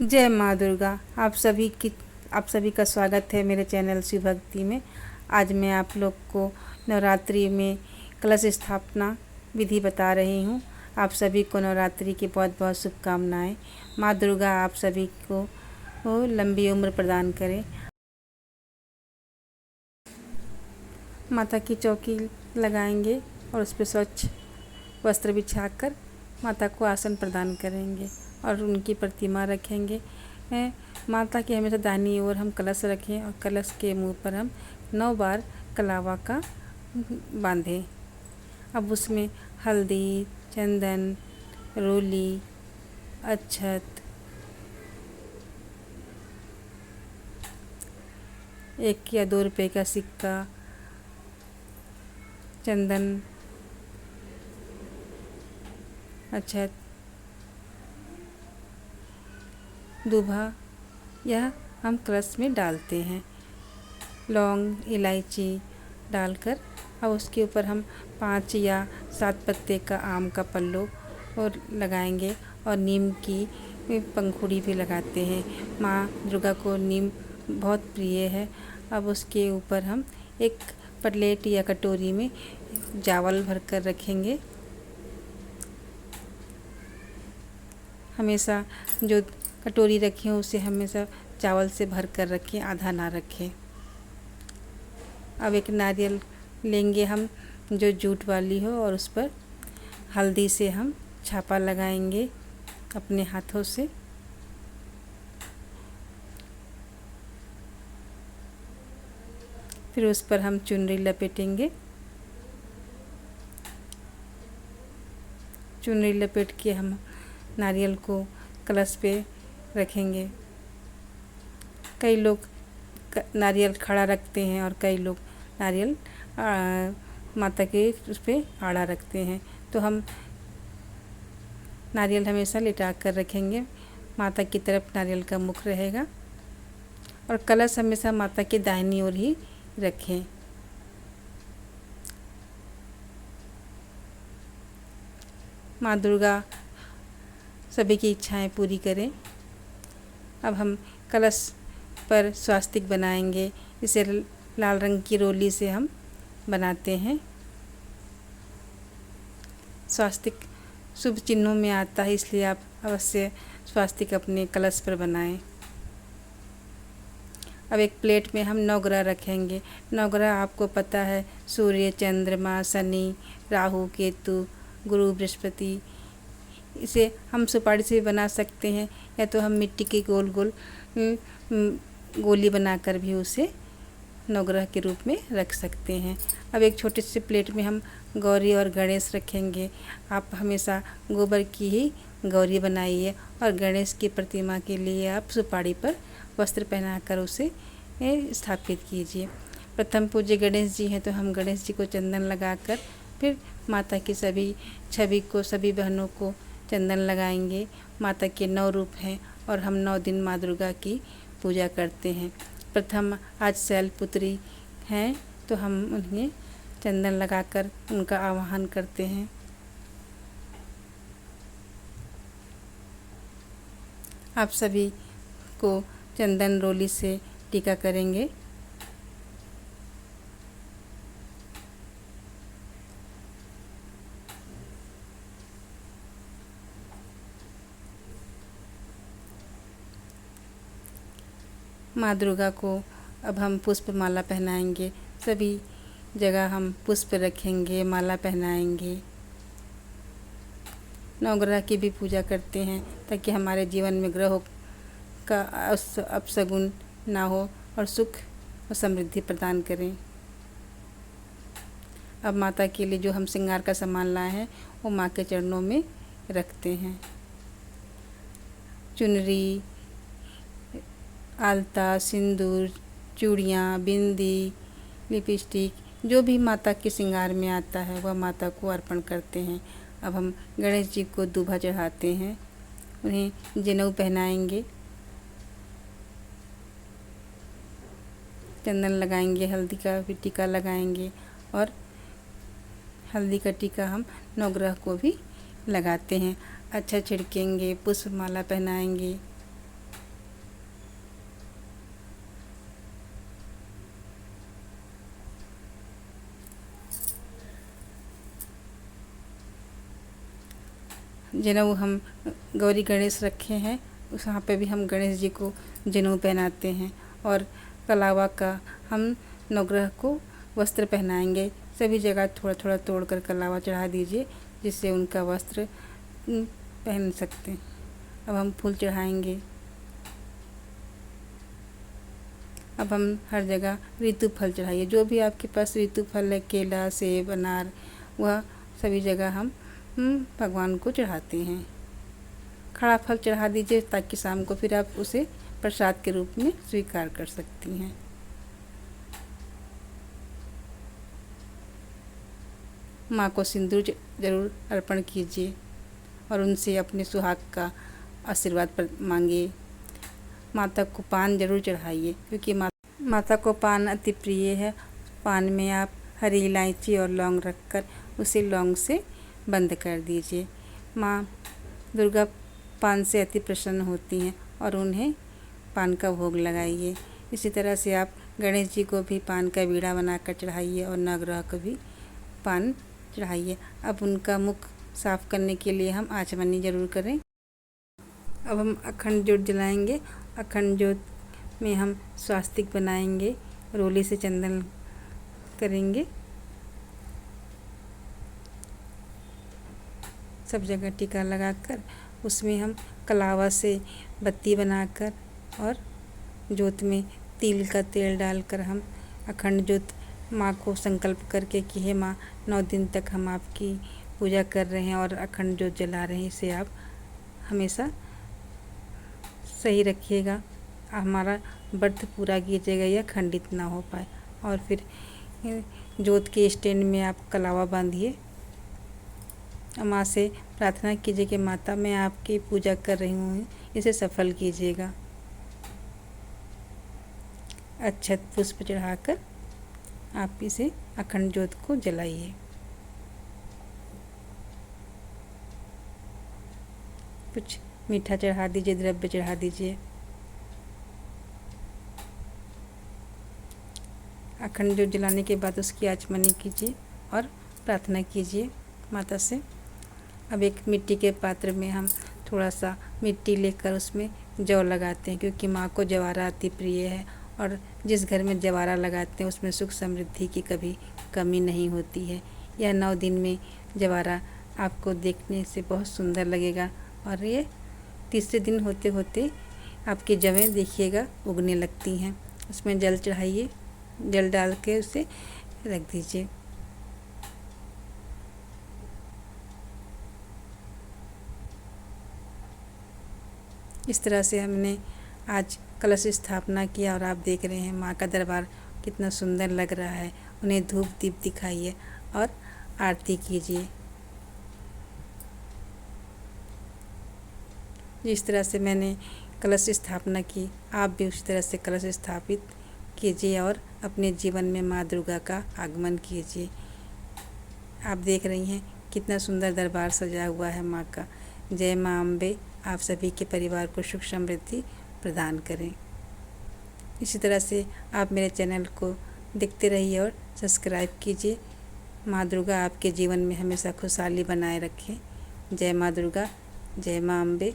जय माँ दुर्गा। आप सभी का स्वागत है मेरे चैनल शिव भक्ति में। आज मैं आप लोग को नवरात्रि में कलश स्थापना विधि बता रही हूँ। आप सभी को नवरात्रि की बहुत बहुत शुभकामनाएं। माँ दुर्गा आप सभी को लंबी उम्र प्रदान करें। माता की चौकी लगाएंगे और उस पर स्वच्छ वस्त्र बिछाकर माता को आसन प्रदान करेंगे और उनकी प्रतिमा रखेंगे। माता के हमेशा दाहिनी ओर हम कलश रखें और कलश के मुंह पर हम 9 बार कलावा का बांधें। अब उसमें हल्दी, चंदन, रोली, अक्षत, 1 या 2 रुपए का सिक्का, चंदन, अक्षत, दूभा यह हम कलश में डालते हैं। लौंग, इलायची डालकर अब उसके ऊपर हम 5 या 7 पत्ते का आम का पल्लू और लगाएंगे और नीम की पंखुड़ी भी लगाते हैं। माँ दुर्गा को नीम बहुत प्रिय है। अब उसके ऊपर हम एक प्लेट या कटोरी में चावल भरकर रखेंगे। हमेशा जो कटोरी रखें उसे हमेशा चावल से भर कर रखें, आधा ना रखें। अब एक नारियल लेंगे हम जो जूट वाली हो और उस पर हल्दी से हम छापा लगाएंगे अपने हाथों से। फिर उस पर हम चुनरी लपेटेंगे। चुनरी लपेट के हम नारियल को कलश पे रखेंगे। कई लोग नारियल खड़ा रखते हैं और कई लोग नारियल माता के उस पे आड़ा रखते हैं। तो हम नारियल हमेशा लिटा कर रखेंगे। माता की तरफ नारियल का मुख रहेगा और कलश हमेशा माता के दाहिनी ओर ही रखें। माँ दुर्गा सभी की इच्छाएं पूरी करें। अब हम कलश पर स्वास्तिक बनाएंगे। इसे लाल रंग की रोली से हम बनाते हैं। स्वास्तिक शुभ चिन्हों में आता है, इसलिए आप अवश्य स्वास्तिक अपने कलश पर बनाएं। अब एक प्लेट में हम 9 ग्रह रखेंगे। 9 ग्रह आपको पता है, सूर्य, चंद्रमा, शनि, राहु, केतु, गुरु, बृहस्पति। इसे हम सुपारी से भी बना सकते हैं या तो हम मिट्टी के गोल गोल गोली बनाकर भी उसे 9 ग्रह के रूप में रख सकते हैं। अब एक छोटे से प्लेट में हम गौरी और गणेश रखेंगे। आप हमेशा गोबर की ही गौरी बनाइए और गणेश की प्रतिमा के लिए आप सुपारी पर वस्त्र पहनाकर उसे स्थापित कीजिए। प्रथम पूज्य गणेश जी हैं तो हम गणेश जी को चंदन लगाकर फिर माता की सभी छवि को, सभी बहनों को चंदन लगाएंगे। माता के 9 रूप हैं और हम 9 दिन माँ दुर्गा की पूजा करते हैं। प्रथम आज शैलपुत्री हैं तो हम उन्हें चंदन लगाकर उनका आवाहन करते हैं। आप सभी को चंदन रोली से टीका करेंगे। माँ दुर्गा को अब हम पुष्प माला पहनाएंगे। सभी जगह हम पुष्प रखेंगे, माला पहनाएंगे। 9 ग्रह की भी पूजा करते हैं ताकि हमारे जीवन में ग्रहों का अपशगुन ना हो और सुख और समृद्धि प्रदान करें। अब माता के लिए जो हम श्रृंगार का सामान लाए हैं वो माँ के चरणों में रखते हैं। चुनरी, आलता, सिंदूर, चूड़ियाँ, बिंदी, लिपस्टिक, जो भी माता के श्रृंगार में आता है वह माता को अर्पण करते हैं। अब हम गणेश जी को दूभा चढ़ाते हैं, उन्हें जनेऊ पहनाएंगे, चंदन लगाएंगे, हल्दी का भी टीका लगाएंगे और हल्दी का टीका हम 9 ग्रह को भी लगाते हैं। अच्छा छिड़केंगे, पुष्प माला पहनाएंगे। जनेऊ हम गौरी गणेश रखे हैं, उस वहाँ पे भी हम गणेश जी को जनेऊ पहनाते हैं। और कलावा का हम नवग्रह को वस्त्र पहनाएंगे। सभी जगह थोड़ा थोड़ा तोड़कर कलावा चढ़ा दीजिए, जिससे उनका वस्त्र पहन सकते हैं। अब हम फूल चढ़ाएंगे। अब हम हर जगह ऋतु फल चढ़ाइए, जो भी आपके पास ऋतु फल है, केला, सेब, अनार, वह सभी जगह हम भगवान को चढ़ाते हैं। खड़ा फल चढ़ा दीजिए, ताकि शाम को फिर आप उसे प्रसाद के रूप में स्वीकार कर सकती हैं। माँ को सिंदूर जरूर अर्पण कीजिए और उनसे अपने सुहाग का आशीर्वाद मांगिए। माता को पान जरूर चढ़ाइए, क्योंकि माता को पान अति प्रिय है। पान में आप हरी इलायची और लौंग रखकर उसे लौंग से बंद कर दीजिए। माँ दुर्गा पान से अति प्रसन्न होती हैं और उन्हें पान का भोग लगाइए। इसी तरह से आप गणेश जी को भी पान का बीड़ा बनाकर चढ़ाइए और नवग्रह को भी पान चढ़ाइए। अब उनका मुख साफ करने के लिए हम आचमनी जरूर करें। अब हम अखंड ज्योत जलाएंगे। अखंड ज्योत में हम स्वास्तिक बनाएंगे, रोली से चंदन करेंगे, सब जगह टीका लगाकर उसमें हम कलावा से बत्ती बनाकर और ज्योत में तिल का तेल डालकर हम अखंड ज्योत माँ को संकल्प करके कि हे माँ, 9 दिन तक हम आपकी पूजा कर रहे हैं और अखंड ज्योत जला रहे हैं, इसे आप हमेशा सही रखिएगा, हमारा व्रत पूरा कीजिएगा या खंडित ना हो पाए। और फिर ज्योत के स्टैंड में आप कलावा बांधिए। माँ से प्रार्थना कीजिए कि माता, मैं आपकी पूजा कर रही हूँ, इसे सफल कीजिएगा। अक्षत पुष्प चढ़ाकर आप इसे अखंड ज्योत को जलाइए। कुछ मीठा चढ़ा दीजिए, द्रव्य चढ़ा दीजिए। अखंड ज्योत जलाने के बाद उसकी आचमनी कीजिए और प्रार्थना कीजिए माता से। अब एक मिट्टी के पात्र में हम थोड़ा सा मिट्टी लेकर उसमें जौ लगाते हैं, क्योंकि माँ को जवारा अति प्रिय है और जिस घर में जवारा लगाते हैं उसमें सुख समृद्धि की कभी कमी नहीं होती है। यह 9 दिन में जवारा आपको देखने से बहुत सुंदर लगेगा और ये तीसरे दिन होते होते आपकी जवें देखिएगा उगने लगती हैं। उसमें जल चढ़ाइए, जल डाल के उसे रख दीजिए। इस तरह से हमने आज कलश स्थापना किया और आप देख रहे हैं माँ का दरबार कितना सुंदर लग रहा है। उन्हें धूप दीप दिखाइए और आरती कीजिए। जिस तरह से मैंने कलश स्थापना की, आप भी उसी तरह से कलश स्थापित कीजिए और अपने जीवन में माँ दुर्गा का आगमन कीजिए। आप देख रही हैं कितना सुंदर दरबार सजा हुआ है माँ का। जय माँ अम्बे आप सभी के परिवार को सुख समृद्धि प्रदान करें। इसी तरह से आप मेरे चैनल को देखते रहिए और सब्सक्राइब कीजिए। माँ दुर्गा आपके जीवन में हमेशा खुशहाली बनाए रखें। जय माँ दुर्गा, जय माँ अम्बे।